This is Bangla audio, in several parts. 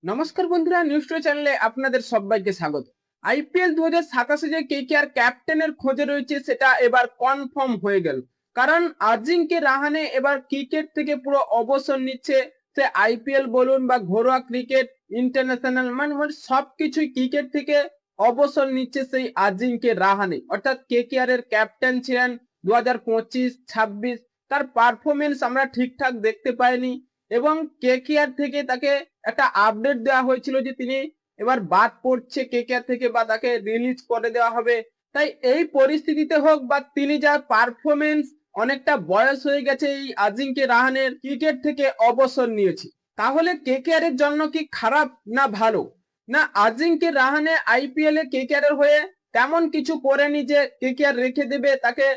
নমস্কার বন্ধুরা, নিউজ টু চ্যানেলে আপনাদের সবাইকে স্বাগত। আইপিএল 2027 যে কেকেআর ক্যাপ্টেনের খোঁজে রয়েছে সেটা এবার কনফার্ম হয়ে গেল। কারণ আজিঙ্কে রাহানে এবার ক্রিকেট থেকে পুরো অবসর নিচ্ছে। সে আইপিএল বলুন বা ঘরোয়া ক্রিকেট, ইন্টারন্যাশনাল মানে সবকিছুই ক্রিকেট থেকে অবসর নিচ্ছে সেই আজিঙ্কে রাহানে। অর্থাৎ কেকেআর এর ক্যাপ্টেন ছিলেন 2025-26, তার পারফরমেন্স আমরা ঠিকঠাক দেখতে পাইনি এবং কেকেআর থেকে তাকে একটা আপডেট দেওয়া হয়েছিল যে তিনি এবার বাদ পড়ছে কেকেআর থেকে বা তাকে রিলিজ করে দেওয়া হবে। তাই এই পরিস্থিতিতে হোক বা তিনি যা পারফরমেন্স, অনেকটা বয়স হয়ে গেছে এই আজিঙ্কে রাহানের, ক্রিকেট থেকে অবসর নিয়েছে। তাহলে কেকেআর এর জন্য কি খারাপ না ভালো? না, আজিঙ্কে রাহানে আইপিএল এ কেকেআর এর হয়ে তেমন কিছু করেনি যে কেকেআর রেখে দেবে তাকে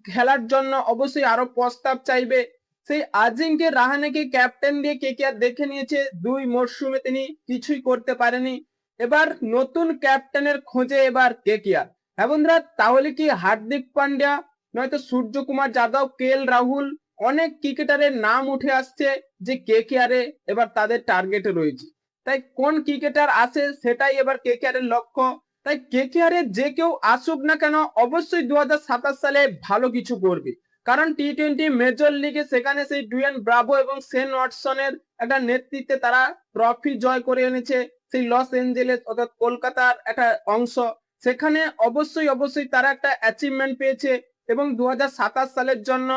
খেলার জন্য, অবশ্যই আরো প্রস্তাব চাইবে। সেই আজিঙ্কে রাহানেকে ক্যাপ্টেন দিয়ে কেকেআর দেখে নিয়েছে, 2 মরশুমে তিনি কিছুই করতে পারেনি। এবার নতুন ক্যাপ্টেনের খোঁজে এবার কেকেআর। হ্যাঁ বন্ধুরা, তাহলে কি হার্দিক পান্ডিয়া নয়তো সূর্যকুমার যাদব, কেএল রাহুল, অনেক ক্রিকেটারের নাম উঠে আসছে যে কেকেআর এ এবার তাদের টার্গেটে রয়েছে। তাই কোন ক্রিকেটার আসে সেটাই এবার কেকেআর এর লক্ষ্য। তাই কেকেআর এর যে কেউ আসুক না কেন, অবশ্যই 2027 সালে ভালো কিছু করবে। কারণ টি-20 মেজর লিগে সেখানে সেই ডুয়েন ব্রাভো এবং শেন ওয়াটসনের একটা নেতৃত্বে তারা ট্রফি জয় করে এনেছে। সেই লস এঞ্জেলেস অর্থাৎ কলকাতার একটা অংশ, সেখানে অবশ্যই তারা একটা অ্যাচিভমেন্ট পেয়েছে এবং 2027 সালের জন্য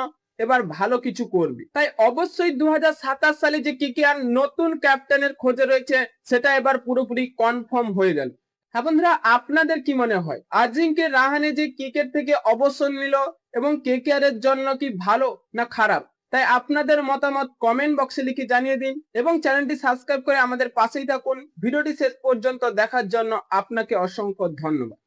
এবার ভালো কিছু করবে। তাই অবশ্যই 2027 সালে যে কেকেআর নতুন ক্যাপ্টেনের খোঁজে রয়েছে সেটা এবার পুরোপুরি কনফার্ম হয়ে গেল। হ্যাঁ বন্ধুরা, আপনাদের কি মনে হয় আজিঙ্কে রাহানে যে ক্রিকেট থেকে অবসর নিল এবং কেকেআর এর জন্য কি ভালো না খারাপ? তাই আপনাদের মতামত কমেন্ট বক্সে লিখে জানিয়ে দিন এবং চ্যানেলটি সাবস্ক্রাইব করে আমাদের পাশেই থাকুন। ভিডিওটি শেষ পর্যন্ত দেখার জন্য আপনাকে অসংখ্য ধন্যবাদ।